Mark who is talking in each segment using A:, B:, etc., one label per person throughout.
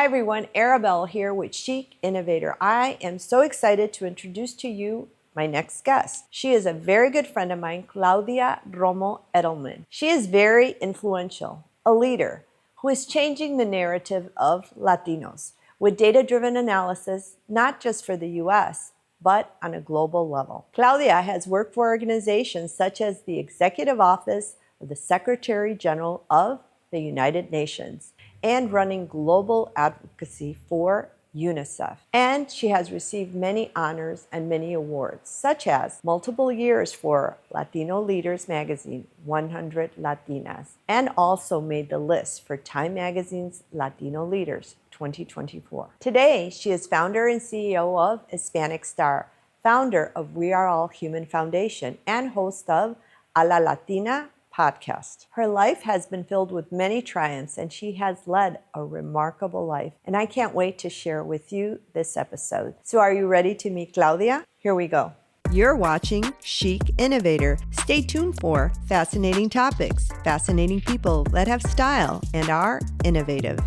A: everyone, Arabelle here with Chic, Innovator. I am so excited to introduce to you my next guest. She is a very good friend of mine, Claudia Romo Edelman. She is very influential, a leader who is changing the narrative of Latinos with data-driven analysis, not just for the US, but on a global level. Claudia has worked for organizations such as the Executive Office of the Secretary General of the United Nations and running global advocacy for UNICEF. And she has received many honors and many awards, such as multiple years for Latino Leaders Magazine, 100 Latinas, and also made the list for Time Magazine's Latino Leaders, 2024. Today, she is founder and CEO of Hispanic Star, founder of We Are All Human Foundation, and host of A La Latina Podcast. Her life has been filled with many triumphs, and she has led a remarkable life. And I can't wait to share with you this episode. So are you ready to meet Claudia? Here we go. You're watching Chic Innovator. Stay tuned for fascinating topics, fascinating people that have style and are innovative.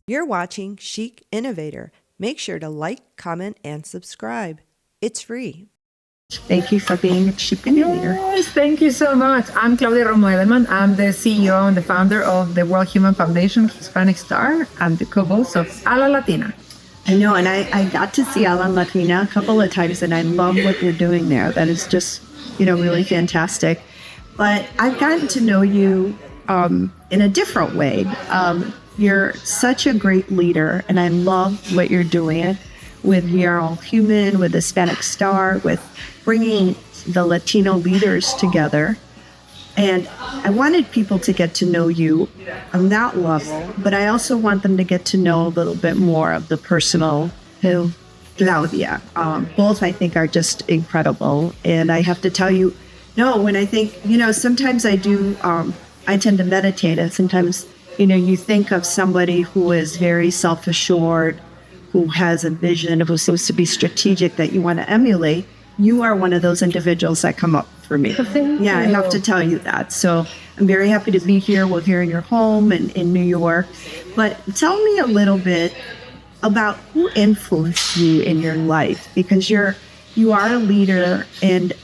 A: You're watching Chic Innovator. Make sure to like, comment, and subscribe. It's free.
B: Thank you for being a Chic Innovator.
C: Yes, thank you so much. I'm Claudia Romo Edelman. I'm the CEO and the founder of the World Human Foundation, Hispanic Star. I'm the co-host of A La Latina.
B: I know, and I got to see A La Latina a couple of times, and I love what you're doing there. That is just, really fantastic. But I've gotten to know you in a different way. You're such a great leader, and I love what you're doing with We Are All Human, with Hispanic Star, with bringing the Latino leaders together. And I wanted people to get to know you on that level, but I also want them to get to know a little bit more of the personal Claudia. Both, I think, are just incredible. And I have to tell you, when I think, sometimes I do, I tend to meditate, and sometimes you think of somebody who is very self-assured, who has a vision, who's supposed to be strategic that you want to emulate. You are one of those individuals that come up for me. Yeah, I have to tell you that. So I'm very happy to be here. We're here in your home in New York. But tell me a little bit about who influenced you in your life, because you are a leader, and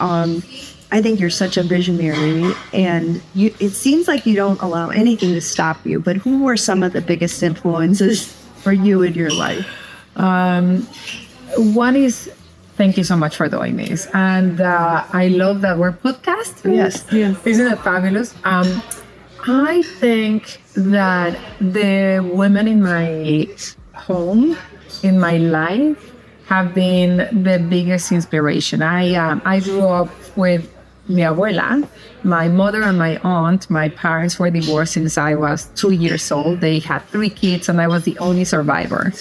B: I think you're such a visionary, and it seems like you don't allow anything to stop you. But who were some of the biggest influences for you in your life?
C: One is, thank you so much for doing this. And I love that we're podcast.
B: Yes.
C: Isn't it fabulous? I think that the women in my home, in my life, have been the biggest inspiration. I grew up with mi abuela, my mother and my aunt. My parents were divorced since I was 2 years old. They had 3 kids, and I was the only survivor.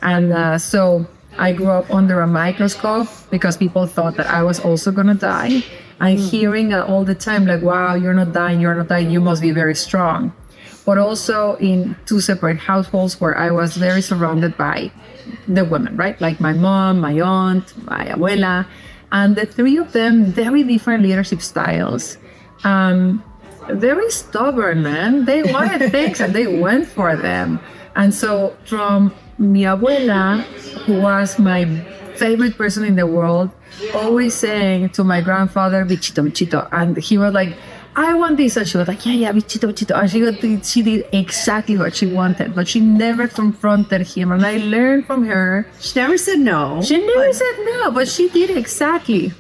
C: And so I grew up under a microscope because people thought that I was also going to die. I'm hearing all the time, like, wow, you're not dying, you must be very strong. But also in 2 separate households where I was very surrounded by the women, right? Like my mom, my aunt, my abuela. And the 3 of them, very different leadership styles. Very stubborn, man. They wanted things and they went for them. And so from mi abuela, who was my favorite person in the world, always saying to my grandfather, bichito, bichito. And he was like, I want this. And she was like, yeah, bichito, bichito. And she did exactly what she wanted, but she never confronted him. And I learned from her.
B: She never said no.
C: But she did exactly.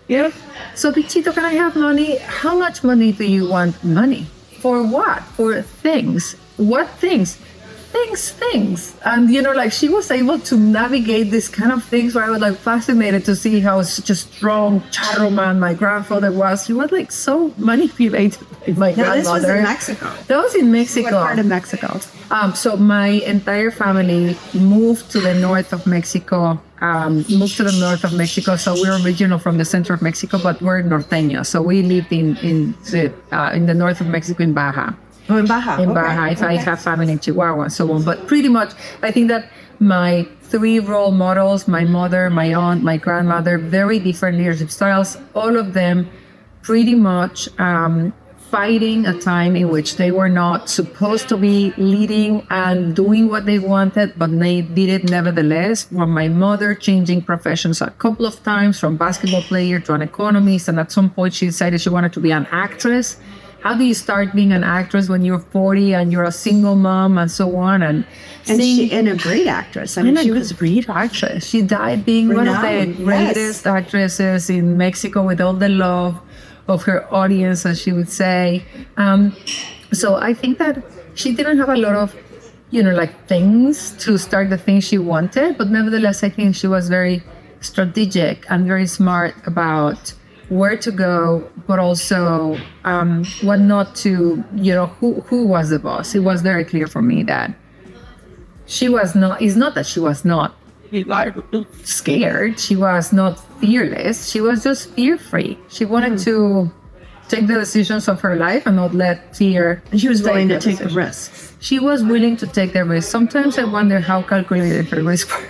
C: Yeah. So, bichito, can I have money? How much money do you want? Money. For what? For things. What things? things. And, like she was able to navigate this kind of things where I was like fascinated to see how such a strong charro man my grandfather was. He was like so manipulated by my grandmother.
B: This was in Mexico.
C: That was in Mexico.
B: What part of Mexico?
C: So my entire family moved to the north of Mexico. So we're original from the center of Mexico, but we're norteños. So we lived in the north of Mexico in Baja.
B: Oh, in Baja.
C: In Baja. If I have family in Chihuahua and so on. But pretty much, I think that my 3 role models, my mother, my aunt, my grandmother, very different leadership styles, all of them pretty much fighting a time in which they were not supposed to be leading and doing what they wanted, but they did it nevertheless. From my mother changing professions a couple of times, from basketball player to an economist, and at some point she decided she wanted to be an actress. How do you start being an actress when you're 40 and you're a single mom and so on? And
B: a great actress. I mean, she was a great actress.
C: She died being one of the greatest actresses in Mexico, with all the love of her audience, as she would say. So I think that she didn't have a lot of, things to start the things she wanted, but nevertheless, I think she was very strategic and very smart about where to go, but also what not to, who was the boss. It was very clear for me that she was not, it's not that she was not scared, she was not fearless, she was just fear-free. She wanted to take the decisions of her life and not let fear.
B: And she was willing to take the risks.
C: She was willing to take the risk. Sometimes I wonder how calculated her risk were.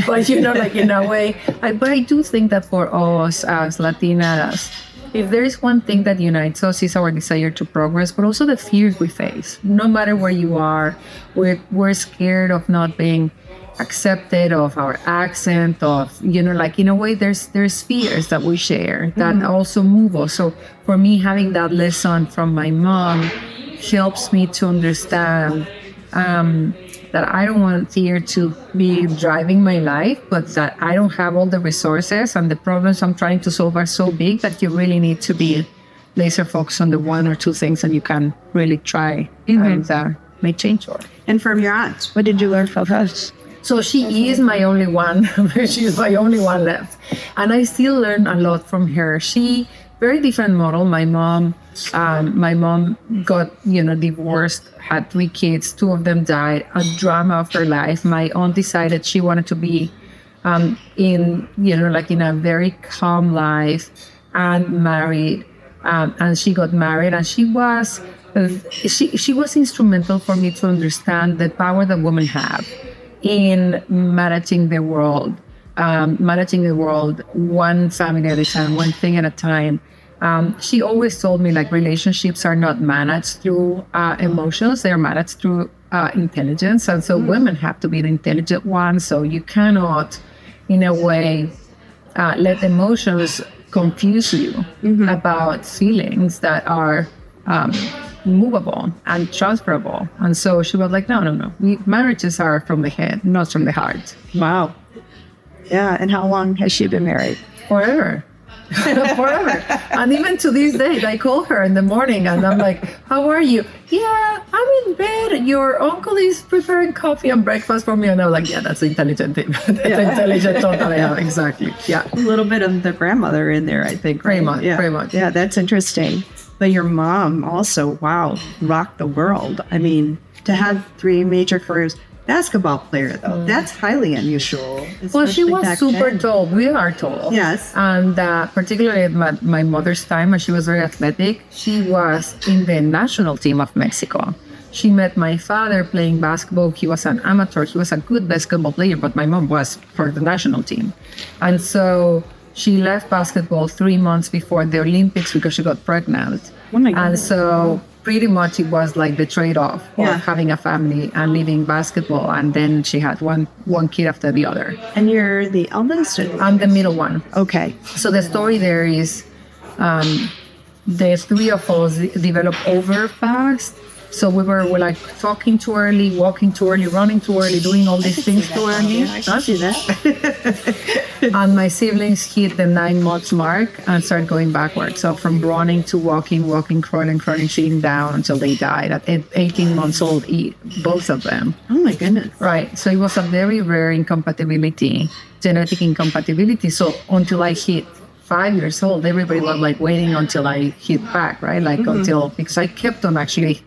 C: But in a way, but I do think that for us as Latinas, if there is one thing that unites us, is our desire to progress, but also the fears we face. No matter where you are, we're scared of not being accepted, of our accent, of, in a way, there's fears that we share that also move us. So for me, having that lesson from my mom helps me to understand that I don't want fear to be driving my life, but that I don't have all the resources, and the problems I'm trying to solve are so big that you really need to be laser focused on the 1 or 2 things that you can really try and make change for.
B: And from your aunt, what did you learn from her?
C: So she is my only one. She's my only one left. And I still learn a lot from her. She, very different model. My mom got, divorced, had 3 kids. 2 of them died. A drama of her life. My aunt decided she wanted to be in a very calm life and married. And she got married, and she was instrumental for me to understand the power that women have in managing the world, one family at a time, one thing at a time. She always told me, relationships are not managed through emotions, they're managed through intelligence. And so women have to be the intelligent ones. So you cannot, in a way, let emotions confuse you about feelings that are movable and transferable. And so she was like, no. Marriages are from the head, not from the heart.
B: Wow. Yeah. And how long has she been married?
C: Forever. Forever. And even to this day, I call her in the morning and I'm like, how are you? Yeah, I'm in bed. Your uncle is preparing coffee and breakfast for me. And I'm like, yeah, that's the intelligent thing. That's the intelligent thought that I have. Exactly. Yeah.
B: A little bit of the grandmother in there, I think.
C: Right? Very much.
B: Yeah, that's interesting. But your mom also, rocked the world. I mean, to have 3 major careers. Basketball player, though, that's highly unusual.
C: Well, she was super tall. We are tall.
B: Yes.
C: And particularly at my mother's time, when she was very athletic, she was in the national team of Mexico. She met my father playing basketball. He was an amateur. He was a good basketball player, but my mom was for the national team. And so she left basketball 3 months before the Olympics because she got pregnant.
B: Oh my God.
C: And so pretty much it was like the trade-off of having a family and leaving basketball. And then she had one kid after the other.
B: And you're the eldest?
C: I'm the middle one.
B: Okay.
C: So the story there is the 3 of us developed over fast. So we're like talking too early, walking too early, running too early, doing all these things too early.
B: I can see that.
C: And my siblings hit the 9 months mark and started going backwards. So from running to walking, crawling, sitting down until they died at 18 months old, both of them.
B: Oh my goodness.
C: Right. So it was a very rare incompatibility, genetic incompatibility. So until I hit 5 years old, everybody was like waiting until I hit back, right? Like until, because I kept on actually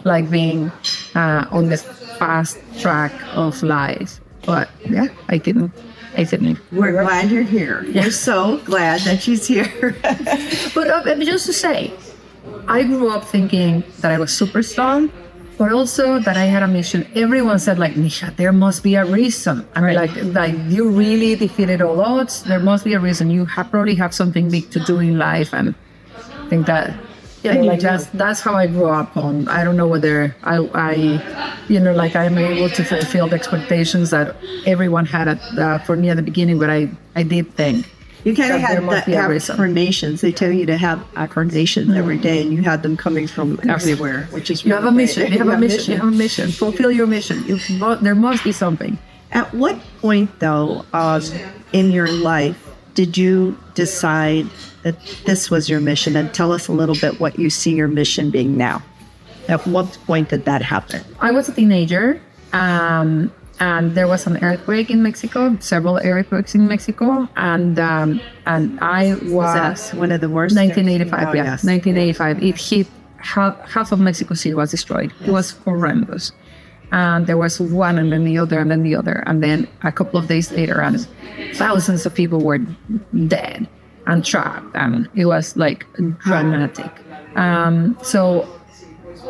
C: like being on the fast track of life. But yeah, I didn't.
B: We're glad you're here. We're so glad that she's here.
C: But just to say, I grew up thinking that I was super strong, but also that I had a mission. Everyone said, like, Nisha, there must be a reason. I mean, like you really defeated all odds. There must be a reason. You probably have something big to do in life. And I think that, that's how I grew up on. I don't know whether I like I'm able to fulfill the expectations that everyone had for me at the beginning, but I did think.
B: You kind of had the affirmations. They tell you to have affirmations every day, and you had them coming from everywhere, which is
C: you have a mission. You have a mission. You have a mission. Fulfill your mission. There must be something.
B: At what point, though, in your life, did you decide that this was your mission? And tell us a little bit what you see your mission being now. At what point did that happen?
C: I was a teenager. And there was an earthquake in Mexico, several earthquakes in Mexico, and I was
B: one of the worst.
C: 1985,
B: oh,
C: yeah,
B: yes.
C: 1985. It hit half of Mexico City was destroyed. It was horrendous, and there was one and then the other and then the other, and then a couple of days later, and thousands of people were dead and trapped, and it was like dramatic. So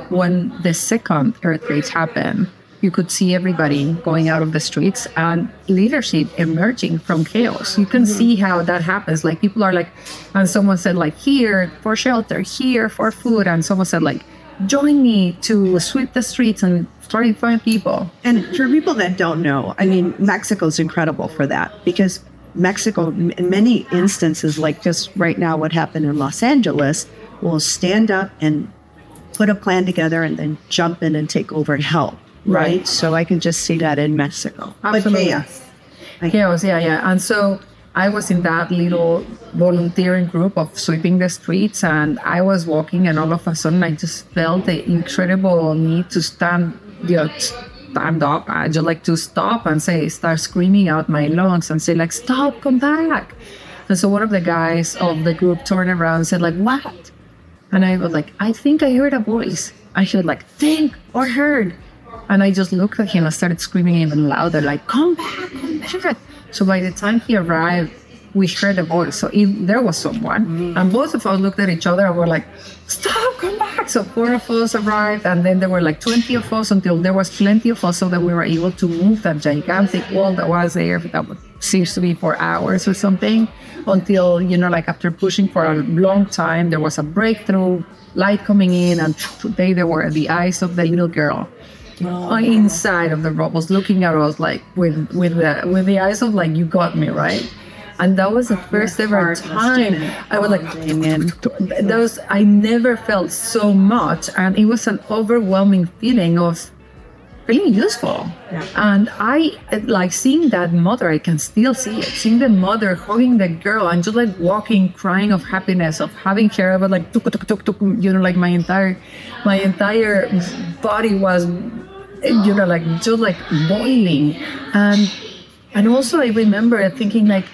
C: when the second earthquake happened, you could see everybody going out of the streets and leadership emerging from chaos. You can see how that happens. Like people are like, and someone said like, here for shelter, here for food. And someone said like, join me to sweep the streets and try to find people.
B: And for people that don't know, I mean, Mexico's incredible for that, because Mexico, in many instances, like just right now what happened in Los Angeles, will stand up and put a plan together and then jump in and take over and help. Right. So I can just see that in Mexico.
C: Absolutely.
B: But
C: chaos, yeah. And so I was in that little volunteering group of sweeping the streets, and I was walking, and all of a sudden I just felt the incredible need to stand up. I just like to stop and start screaming out my lungs and say like, stop, come back. And so one of the guys of the group turned around and said like, what? And I was like, I think I heard a voice. I should like think or heard. And I just looked at him and started screaming even louder, like, come back. So by the time he arrived, we heard a voice. So there was someone. And both of us looked at each other and were like, stop, come back. So 4 of us arrived. And then there were like 20 of us until there was plenty of us so that we were able to move that gigantic wall that was there. That seems to be for hours or something. Until, like after pushing for a long time, there was a breakthrough, light coming in. And today there were the eyes of the little girl. Inside of the robots looking at us like with the eyes of like, you got me, right? And that was the first ever time I was like, I never felt so much, and it was an overwhelming feeling of feeling useful. And I like seeing that mother, I can still see it, seeing the mother hugging the girl and just like walking, crying of happiness, of having her, but like tuk, tuk, tuk, tuk, like my entire body was like just like boiling. And also I remember thinking like,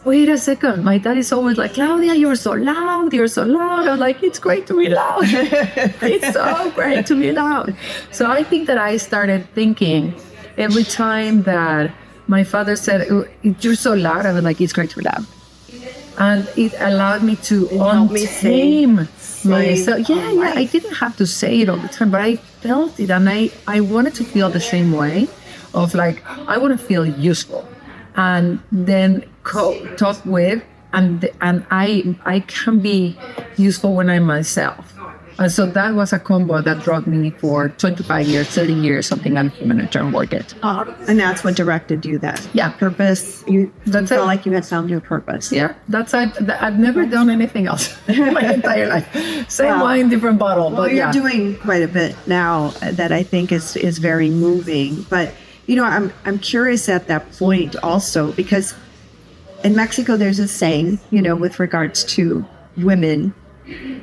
C: wait a second, my dad is always like, Claudia, you're so loud. I was like, it's great to be loud. It's so great to be loud. So I think that I started thinking every time that my father said, you're so loud, I was like, it's great to be loud. And it allowed me to untame myself. Yeah, I didn't have to say it all the time, but I felt it, and I wanted to feel the same way of like, I want to feel useful. And then talk with, and I can be useful when I'm myself. And so that was a combo that drove me for 25 years, 30 years, something I'm humanitarian work it.
B: And that's what directed you then.
C: Yeah.
B: Purpose. You felt like you had found your purpose.
C: Yeah, that's it. I've never done anything else my entire life. Same wine, different bottle.
B: Well,
C: But
B: you're doing quite a bit now that I think is very moving. But, you know, I'm curious at that point also, because in Mexico, there's a saying, you know, with regards to women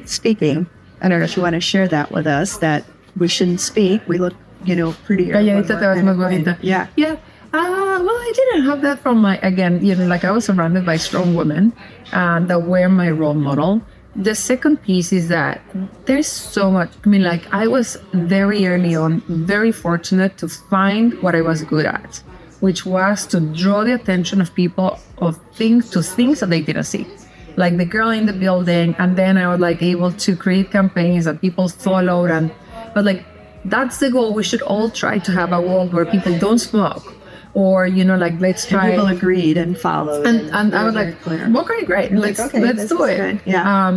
B: speaking. I don't know if you want to share that with us, that we shouldn't speak. We look, you know, prettier.
C: Calladita te ves más bonita.
B: Yeah.
C: Yeah. Well, I didn't have that from again, you know, like I was surrounded by strong women that were my role model. The second piece is that there's so much, I mean, like I was very early on, very fortunate to find what I was good at, which was to draw the attention of people to things that they didn't see. Like the girl in the building, and then I was like able to create campaigns that people followed, but like that's the goal. We should all try to have a world where people don't smoke, or you know, like let's try.
B: And people agreed and followed.
C: And I was like, okay, great, let's do it.
B: Good. Yeah.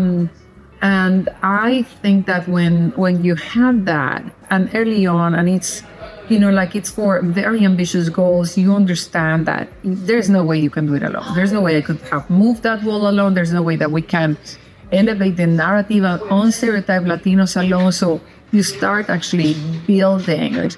C: And I think that when you have that, and early on, and it's, you know, like it's for very ambitious goals, you understand that there's no way you can do it alone. There's no way I could have moved that wall alone. There's no way that we can elevate the narrative on stereotype Latinos alone. So you start actually building,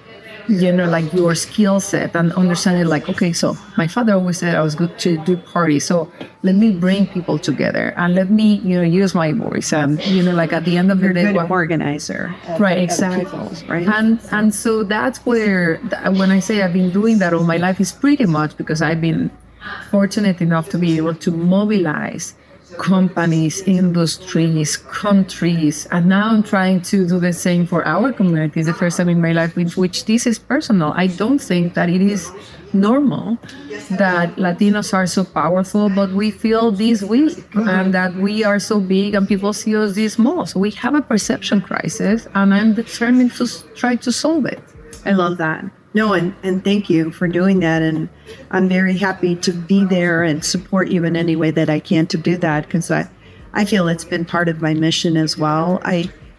C: you know, like your skill set and understanding like, okay, so my father always said I was good to do parties. So let me bring people together and let me, you know, use my voice. And, you know, like at the end of the day,
B: good organizer.
C: Right, exactly.
B: People, right?
C: And so that's where, when I say I've been doing that all my life, is pretty much because I've been fortunate enough to be able to mobilize companies, industries, countries, and now I'm trying to do the same for our community. It's the first time in my life which this is personal. I don't think that it is normal that Latinos are so powerful, but we feel this weak, and that we are so big and people see us this small. So we have a perception crisis, and I'm determined to try to solve it.
B: I love that. No, and thank you for doing that. And I'm very happy to be there and support you in any way that I can to do that, because I feel it's been part of my mission as well.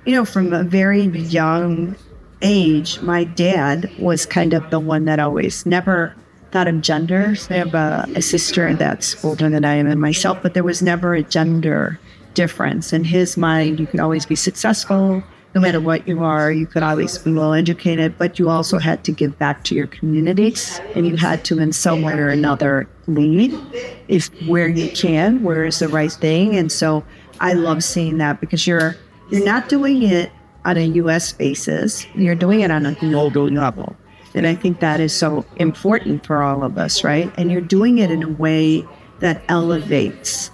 B: You know, from a very young age, my dad was kind of the one that always never thought of gender. I have a sister that's older than I am and myself, but there was never a gender difference. In his mind, you could always be successful. No matter what you are, you could always be well educated, but you also had to give back to your communities, and you had to, in some way or another, lead where you can, where is the right thing. And so I love seeing that, because you're not doing it on a U.S. basis, you're doing it on a global level. And I think that is so important for all of us, right? And you're doing it in a way that elevates.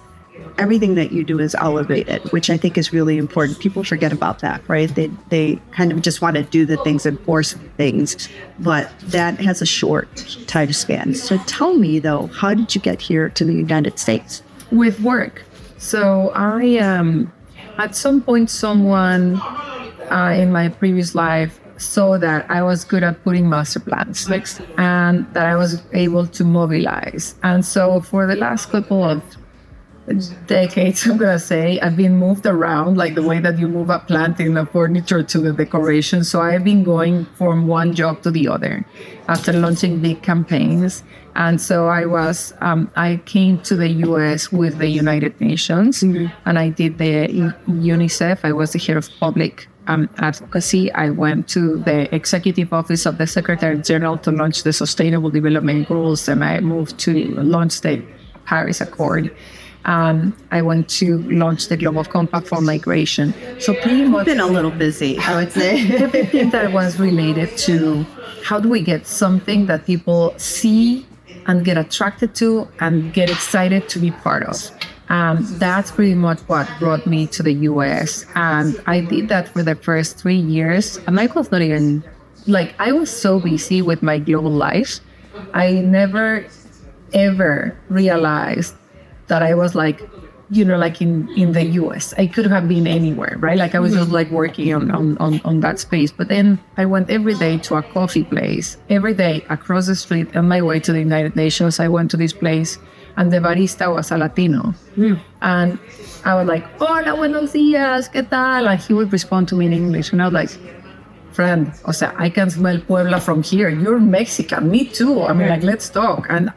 B: Everything that you do is elevated, which I think is really important. People forget about that, right? They kind of just want to do the things and force things, but that has a short time span. So tell me, though, how did you get here to the United States?
C: With work. So I, at some point, someone in my previous life saw that I was good at putting master plans and that I was able to mobilize. And so for the last couple of decades, I'm gonna say, I've been moved around like the way that you move a plant in the furniture to the decoration. So I've been going from one job to the other after launching big campaigns. And so I came to the US with the United Nations, and I did the UNICEF. I was the head of public advocacy. I went to the executive office of the Secretary General to launch the Sustainable Development Goals, and I moved to launch the Paris Accord. I went to launch the Global Compact for Migration. So pretty much
B: been a little busy, I would say.
C: Everything that was related to how do we get something that people see and get attracted to and get excited to be part of. That's pretty much what brought me to the US. And I did that for the first 3 years. And I was not even, I was so busy with my global life. I never, ever realized that I was in the US. I could have been anywhere, right? I was just working on that space. But then I went every day to a coffee place, every day across the street on my way to the United Nations. I went to this place and the barista was a Latino. And I was like, hola, buenos días, ¿qué tal? And he would respond to me in English. And I was like, friend, o sea, I can smell Puebla from here. You're Mexican. Me too. I mean, like, let's talk. And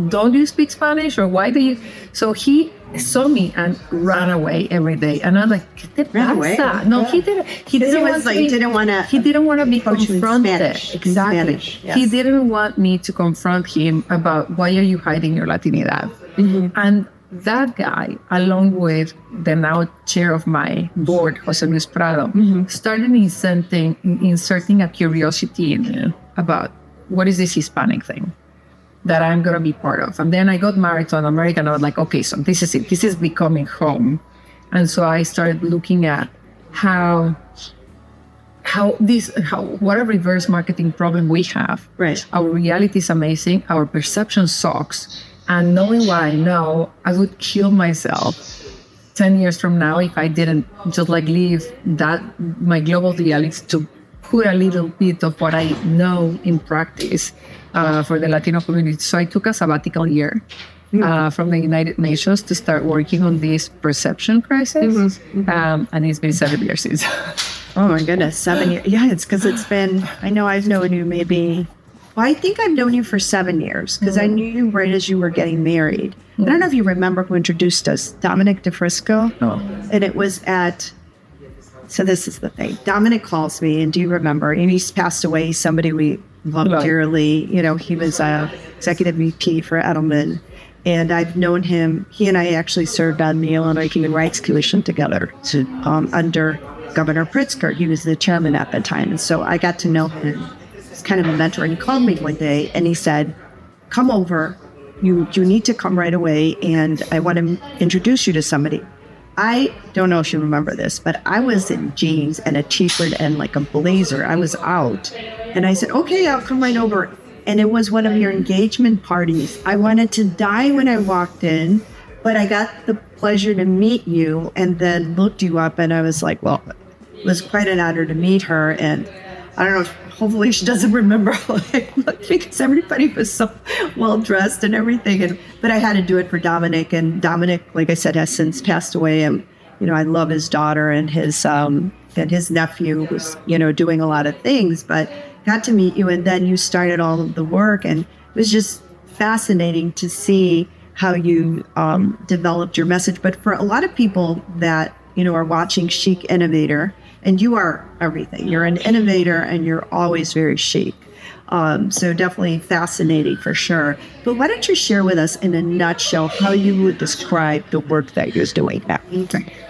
C: don't you speak Spanish, or why do you? So he saw me and ran away every day. And I'm like, ¿qué te pasa? No, he didn't. He didn't want to. He didn't want to be confronted. Exactly.
B: Spanish, yes.
C: He didn't want me to confront him about why are you hiding your Latinidad. And that guy, along with the now chair of my board, Jose Luis Prado, started inserting a curiosity in me about what is this Hispanic thing that I'm going to be part of. And then I got married to an American. I was like, okay, so this is it. This is becoming home. And so I started looking at what a reverse marketing problem we have.
B: Right.
C: Our reality is amazing. Our perception sucks. And knowing what I know, I would kill myself 10 years from now if I didn't just like leave my global reality to put a little bit of what I know in practice for the Latino community. So I took a sabbatical year from the United Nations to start working on this perception crisis. And it's been 7 years since.
B: Oh my goodness, 7 years. Yeah, it's because it's been, I know I've known you I think I've known you for 7 years because I knew you right as you were getting married. I don't know if you remember who introduced us, Dominic DeFrisco.
C: Oh.
B: And it was so this is the thing. Dominic calls me, and do you remember? And he's passed away, somebody we love dearly. You know, he was executive VP for Edelman. And I've known him. He and I actually served on the Illinois Human Rights Commission together under Governor Pritzker. He was the chairman at the time. And so I got to know him. He's kind of a mentor. And he called me one day and he said, come over. You need to come right away. And I want to introduce you to somebody. I don't know if you remember this, but I was in jeans and a t-shirt and like a blazer. I was out. And I said, okay, I'll come right over. And it was one of your engagement parties. I wanted to die when I walked in, but I got the pleasure to meet you and then looked you up. And I was like, well, it was quite an honor to meet her. And I don't know if hopefully she doesn't remember how I looked because everybody was so well dressed and everything. But I had to do it for Dominic. And Dominic, like I said, has since passed away. And, you know, I love his daughter and his nephew who's, you know, doing a lot of things. But got to meet you, and then you started all of the work, and it was just fascinating to see how you developed your message. But for a lot of people that, you know, are watching Chic Innovator, and you are everything. You're an innovator, and you're always very chic. So definitely fascinating for sure. But why don't you share with us in a nutshell how you would describe the work that you're doing now?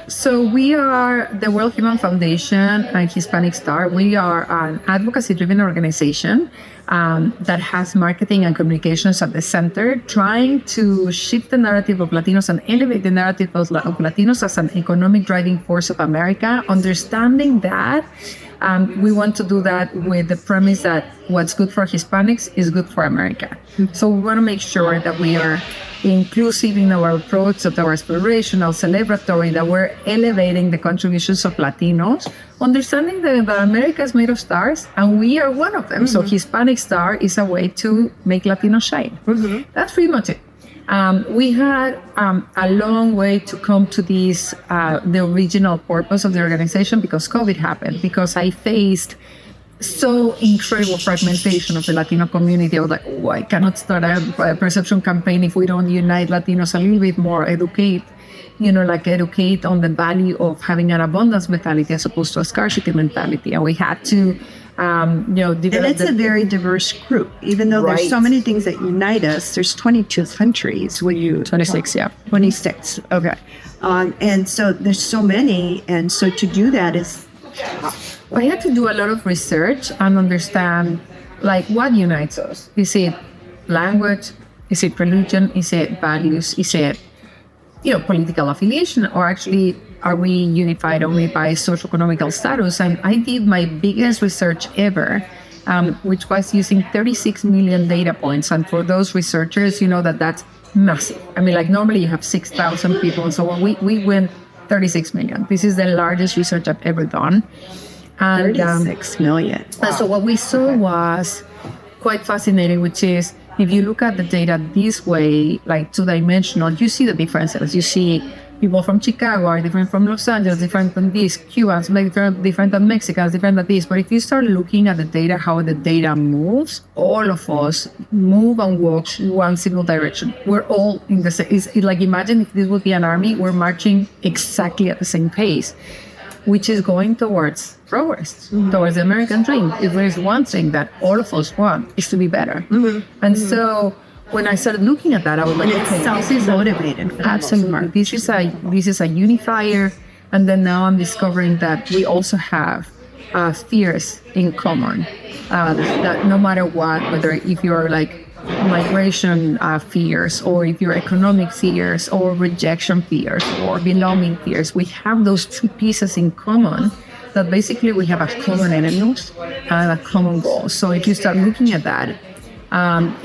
C: So we are the World Human Foundation and Hispanic Star. We are an advocacy-driven organization that has marketing and communications at the center, trying to shift the narrative of Latinos and elevate the narrative of Latinos as an economic driving force of America, understanding that we want to do that with the premise that what's good for Hispanics is good for America. So we want to make sure that we are inclusive in our approach, that we're aspirational, celebratory, that we're elevating the contributions of Latinos, understanding that America is made of stars, and we are one of them. So Hispanic Star is a way to make Latinos shine. That's pretty much it. We had a long way to come to this, the original purpose of the organization, because COVID happened, because I faced so incredible fragmentation of the Latino community. I was like, oh, I cannot start a perception campaign if we don't unite Latinos a little bit more, educate on the value of having an abundance mentality as opposed to a scarcity mentality. And we had to, develop.
B: And it's a very diverse group. Even though there's so many things that unite us, there's 22 countries.
C: 26, yeah.
B: 26, okay. And so there's so many. And so to do that is...
C: I had to do a lot of research and understand, like, what unites us. Is it language? Is it religion? Is it values? Is it, political affiliation? Or actually, are we unified only by socioeconomic status? And I did my biggest research ever, which was using 36 million data points. And for those researchers, that's massive. I mean, like, normally you have 6,000 people. So we went 36 million. This is the largest research I've ever done. And,
B: 36 million.
C: Wow. And so what we saw was quite fascinating, which is if you look at the data this way, like two-dimensional, you see the differences. You see people from Chicago are different from Los Angeles, different from this, Cubans, like different than Mexicans, different than this. But if you start looking at the data, how the data moves, all of us move and walk one single direction. We're all in the same. It's like, imagine if this would be an army, we're marching exactly at the same pace, which is going towards progress, towards the American dream. If there's one thing that all of us want, is to be better. And so when I started looking at that, I was like, okay,
B: this is motivated.
C: Absolutely. This is a unifier. And then now I'm discovering that we also have fears in common. That no matter what, whether if you're like migration fears, or if you're economic fears, or rejection fears, or belonging fears, we have those two pieces in common, that basically we have a common enemy and a common goal. So if you start looking at that,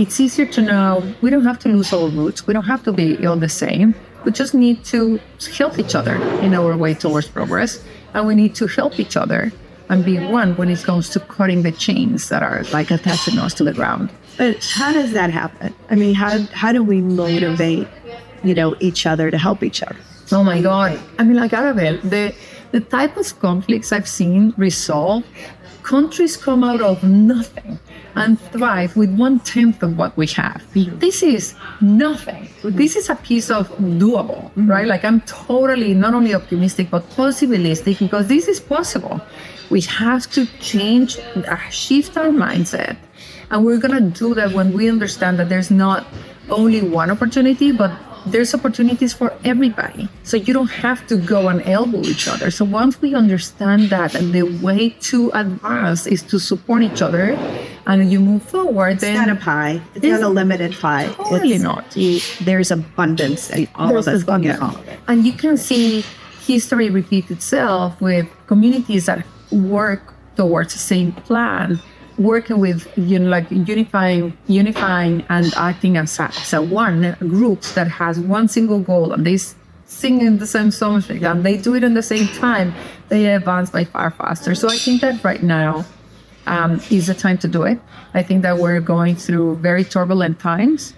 C: it's easier to know we don't have to lose our roots. We don't have to be all the same. We just need to help each other in our way towards progress. And we need to help each other and be one when it comes to cutting the chains that are like attaching us to the ground.
B: But how does that happen? I mean, how do we motivate, each other to help each other?
C: Oh my God. I mean, like, Arabelle, the type of conflicts I've seen resolve, countries come out of nothing and thrive with 1/10 of what we have. This is nothing. This is a piece of doable, right? Like, I'm totally not only optimistic, but possibilistic, because this is possible. We have to shift our mindset. And we're going to do that when we understand that there's not only one opportunity, but there's opportunities for everybody. So you don't have to go and elbow each other. So once we understand that, and the way to advance is to support each other, and you move forward,
B: it's not a pie. It's not a limited pie.
C: Totally not.
B: There's abundance in all of us.
C: And you can see history repeat itself with communities that work towards the same plan, working with unifying and acting as a one group that has one single goal, and they sing in the same song and they do it in the same time, they advance by far faster. So I think that right now is the time to do it. I think that we're going through very turbulent times.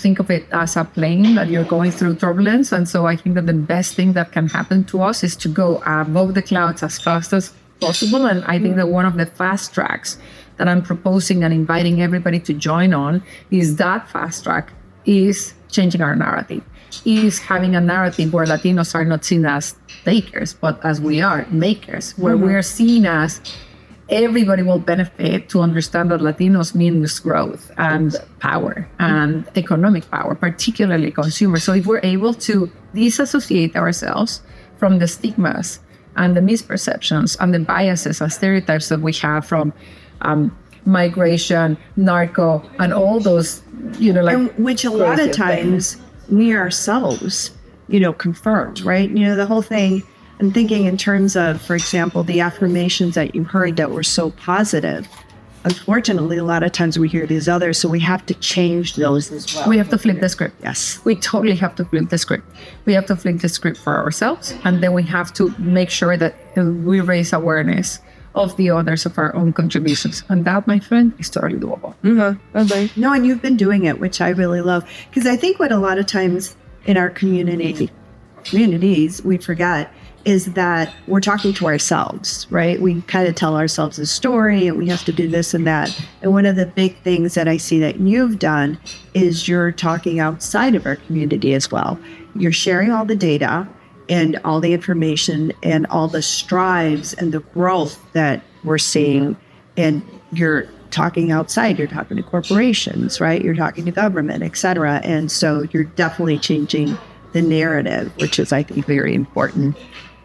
C: Think of it as a plane that you're going through turbulence. And so I think that the best thing that can happen to us is to go above the clouds as fast as possible. And I think that one of the fast tracks that I'm proposing and inviting everybody to join on is that fast track is changing our narrative, is having a narrative where Latinos are not seen as takers, but as we are makers, where we're seen as everybody will benefit, to understand that Latinos means growth and power and economic power, particularly consumer. So if we're able to disassociate ourselves from the stigmas and the misperceptions and the biases and stereotypes that we have from migration, narco, and all those,
B: which a lot of times we ourselves, confirmed, right? The whole thing. I'm thinking in terms of, for example, the affirmations that you heard that were so positive. Unfortunately, a lot of times we hear these others, so we have to change those as well.
C: We have to flip the script.
B: Yes.
C: We totally have to flip the script. We have to flip the script for ourselves, and then we have to make sure that we raise awareness of the others, of our own contributions. And that, my friend, is totally doable.
B: Mm-hmm. No, and you've been doing it, which I really love. Because I think what a lot of times in our communities, we forget is that we're talking to ourselves, right? We kind of tell ourselves a story and we have to do this and that. And one of the big things that I see that you've done is you're talking outside of our community as well. You're sharing all the data and all the information and all the strides and the growth that we're seeing. And you're talking outside, you're talking to corporations, right? You're talking to government, et cetera. And so you're definitely changing the narrative, which is, I think, very important.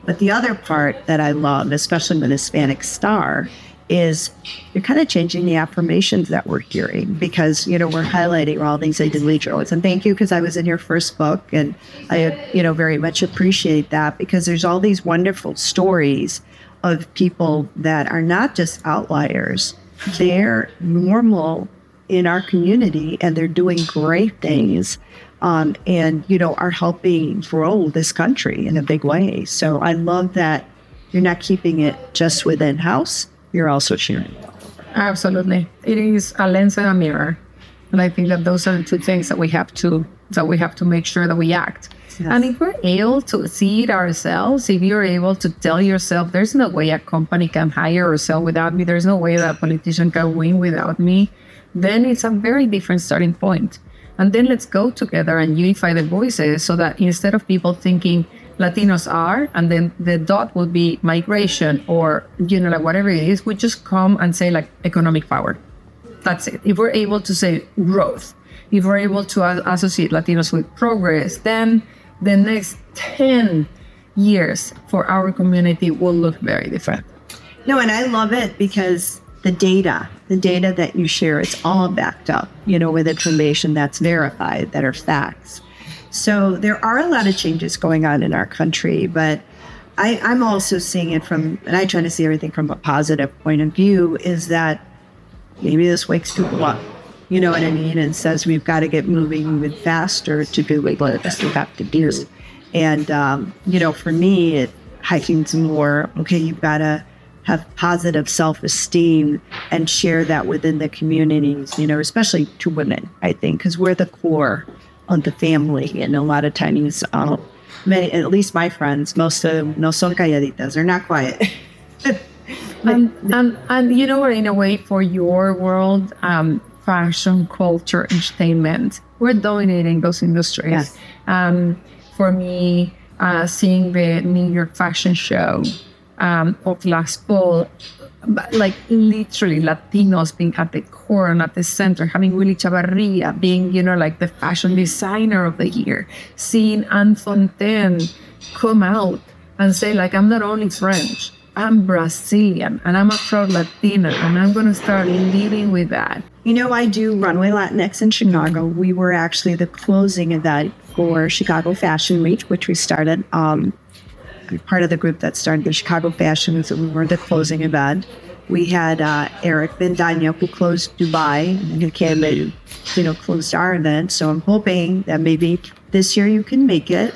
B: But the other part that I love, especially with Hispanic Star, is you're kind of changing the affirmations that we're hearing, because, we're highlighting all these individuals. And thank you, because I was in your first book, and I, very much appreciate that, because there's all these wonderful stories of people that are not just outliers. They're normal in our community, and they're doing great things. And, are helping grow this country in a big way. So I love that you're not keeping it just within house. You're also sharing it.
C: Absolutely. It is a lens and a mirror. And I think that those are the two things that we have to make sure that we act.
B: Yes.
C: And if we're able to see it ourselves, if you're able to tell yourself, there's no way a company can hire or sell without me, there's no way that a politician can win without me, then it's a very different starting point. And then let's go together and unify the voices so that instead of people thinking Latinos are, and then the dot will be migration or, like whatever it is, we just come and say like economic power. That's it. If we're able to say growth, if we're able to associate Latinos with progress, then the next 10 years for our community will look very different.
B: No, and I love it because the data that you share, it's all backed up, with information that's verified, that are facts. So there are a lot of changes going on in our country, but I'm also seeing it and I try to see everything from a positive point of view, is that maybe this wakes people up, you know what I mean? And says we've got to get moving faster to do what we have to do. And, for me, it heightens more, okay, you've got to have positive self-esteem and share that within the communities, especially to women, I think, because we're the core of the family. And a lot of times, many, at least my friends, most of them no son calladitas, they're not quiet.
C: And in a way, for your world, fashion, culture, entertainment, we're dominating those industries.
B: Yes.
C: For me, seeing the New York Fashion Show of last fall, like literally Latinos being at the core and at the center, having Willy Chavarria being, like the fashion designer of the year, seeing Anne Fontaine come out and say like, I'm not only French, I'm Brazilian and I'm a proud Latina and I'm going to start living with that.
B: I do Runway Latinx in Chicago. We were actually the closing event for Chicago Fashion Week, which we started. Part of the group that started the Chicago Fashion Week, we were the closing event. We had Eric Bendaño, who closed Dubai, and who came and, closed our event. So I'm hoping that maybe this year you can make it.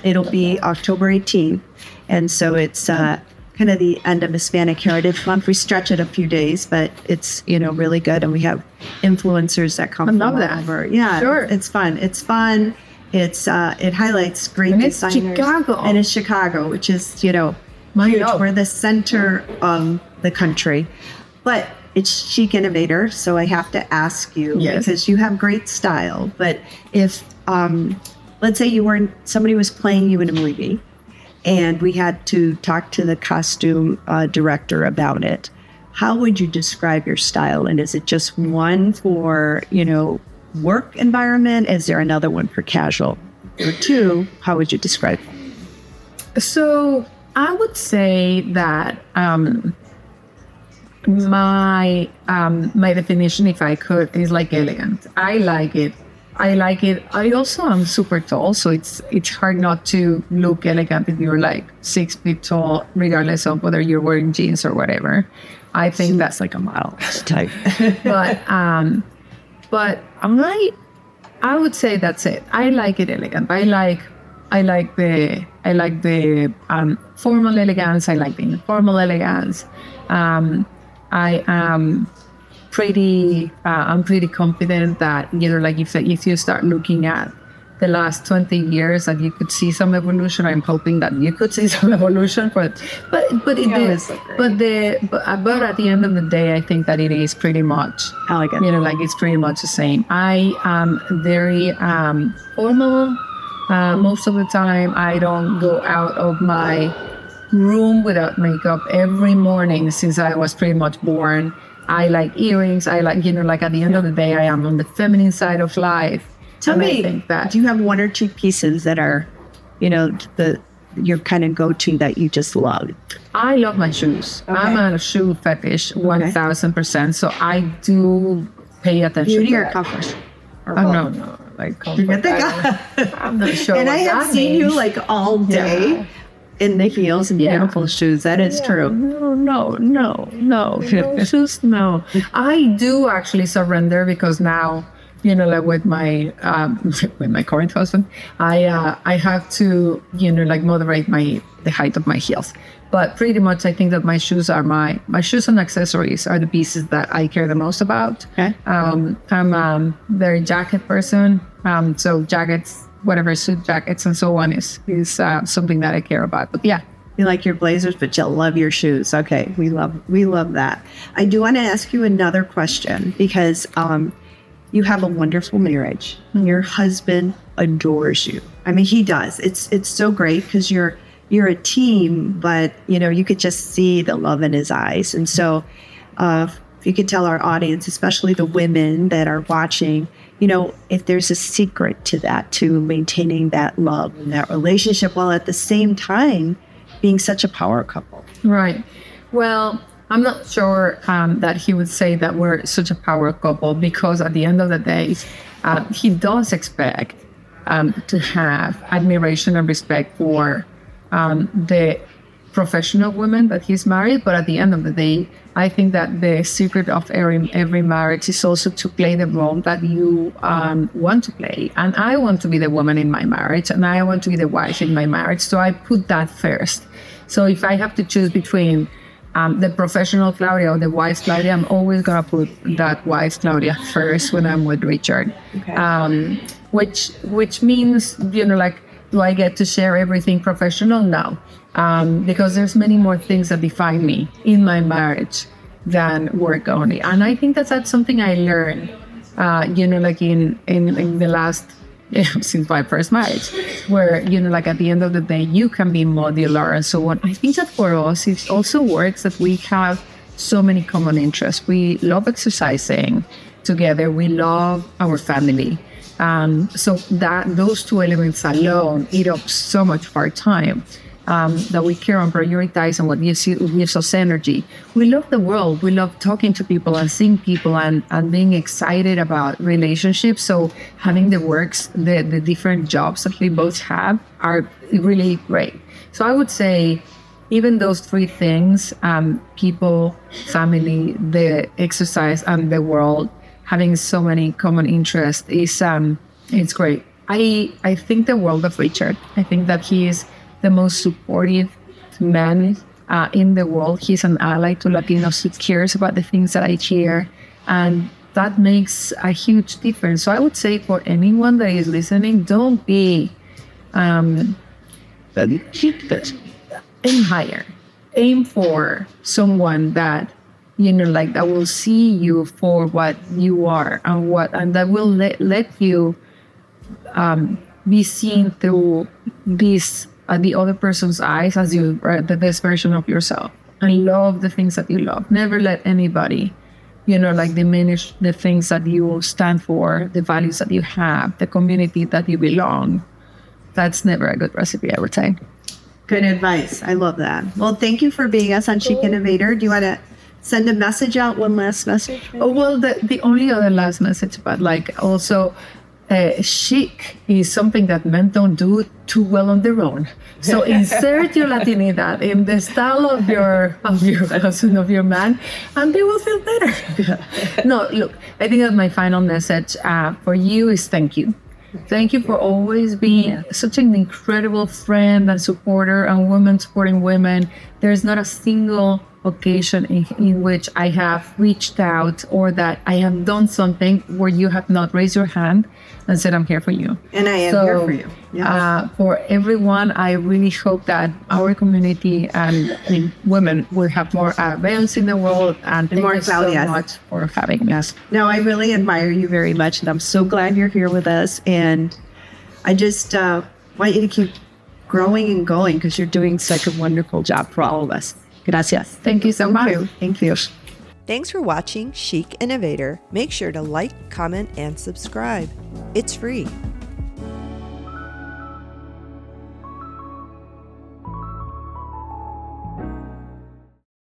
B: It'll be October 18th. And so it's kind of the end of Hispanic Heritage Month. We stretch it a few days, but it's, really good. And we have influencers that come from all over. Yeah,
C: sure.
B: It's fun. It highlights great
C: and
B: designers.
C: It's Chicago.
B: And it's Chicago, which is, huge. We're the center of the country. But it's Chic Innovator, so I have to ask you, because you have great style. But if, let's say somebody was playing you in a movie, and we had to talk to the costume director about it, how would you describe your style? And is it just one for, work environment? Is there another one for casual? Or two, how would you describe it?
C: So I would say that my definition, if I could, is like elegant. I like it. I also am super tall, so it's hard not to look elegant if you're like 6 feet tall, regardless of whether you're wearing jeans or whatever. I think that's like a model type. But I would say that's it. I like it elegant. I like the formal elegance. I like the informal elegance. I am I'm pretty confident that if you start looking at the last 20 years that you could see some evolution. I'm hoping that you could see some evolution, but it is. But at the end of the day, I think that it is pretty much
B: elegant.
C: It's pretty much the same. I am very formal. Most of the time, I don't go out of my room without makeup every morning since I was pretty much born. I like earrings. I like, at the end of the day, I am on the feminine side of life.
B: Tell me, do you have one or two pieces that are, your kind of go-to that you just love?
C: I love my shoes. Okay. I'm a shoe fetish, 1,000%. So I do pay attention.
B: Beauty or comfort?
C: No. Like comfort. I'm not sure.
B: And I have seen you like all day. Yeah. In the heels and beautiful shoes. That is true. No. Shoes, no.
C: I do actually surrender because now, with my current husband, I have to, moderate the height of my heels. But pretty much, I think that my shoes and accessories are the pieces that I care the most about.
B: Okay.
C: I'm a very jacket person. So jackets, whatever, suit jackets and so on is something that I care about. But yeah.
B: You like your blazers, but you love your shoes. Okay, we love that. I do want to ask you another question because you have a wonderful marriage. Your husband adores you. I mean, he does. It's so great because you're a team, but you could just see the love in his eyes. And so, if you could tell our audience, especially the women that are watching, if there's a secret to that, to maintaining that love and that relationship, while at the same time being such a power couple.
C: Right. Well, I'm not sure that he would say that we're such a power couple, because at the end of the day, he does expect to have admiration and respect for the professional women that he's married. But at the end of the day, I think that the secret of every marriage is also to play the role that you want to play. And I want to be the woman in my marriage, and I want to be the wife in my marriage. So I put that first. So if I have to choose between the professional Claudia or the wise Claudia, I'm always going to put that wise Claudia first when I'm with Richard.
B: Okay.
C: Which means, do I get to share everything professional? No. Because there's many more things that define me in my marriage than work only. And I think that's something I learned, in the last, since my first marriage, where, at the end of the day, you can be modular and so on. I think that for us, it also works that we have so many common interests. We love exercising together. We love our family. So that those two elements alone eat up so much of our time. That we care and prioritize and what gives us energy. We love the world. We love talking to people and seeing people and being excited about relationships. So having the different jobs that we both have are really great. So I would say even those three things, people, family, the exercise, and the world, having so many common interests it's great. I think the world of Richard. I think that he is the most supportive man in the world. He's an ally to Latinos. He cares about the things that I care, and that makes a huge difference. So I would say for anyone that is listening, don't be aim higher. Aim for someone that that will see you for what you are and that will let you be seen through this the other person's eyes as the best version of yourself, and love the things that you love. Never let anybody, diminish the things that you stand for, the values that you have, the community that you belong. That's never a good recipe, I would say.
B: Good advice. I love that. Well, thank you for being us on Chic Innovator. Do you want to send a message out? One last message?
C: Oh, well, the only other last message, but also, chic is something that men don't do too well on their own. So insert your Latinidad in the style of your husband, of your man, and they will feel better. No, look, I think that my final message for you is thank you. Thank you for always being such an incredible friend and supporter, and women supporting women. There's not a single occasion in which I have reached out or that I have done something where you have not raised your hand and said, I'm here for you.
B: And I am here for you. Yes.
C: For everyone, I really hope that our community and women will have more events in the world. And thank you so much for having us.
B: No, I really admire you very much. And I'm so glad you're here with us. And I just want you to keep growing and going because you're doing such a wonderful job for all of us. Gracias.
C: Thank you so much.
B: Thank you.
A: Thanks for watching Chic Innovator. Make sure to like, comment, and subscribe. It's free.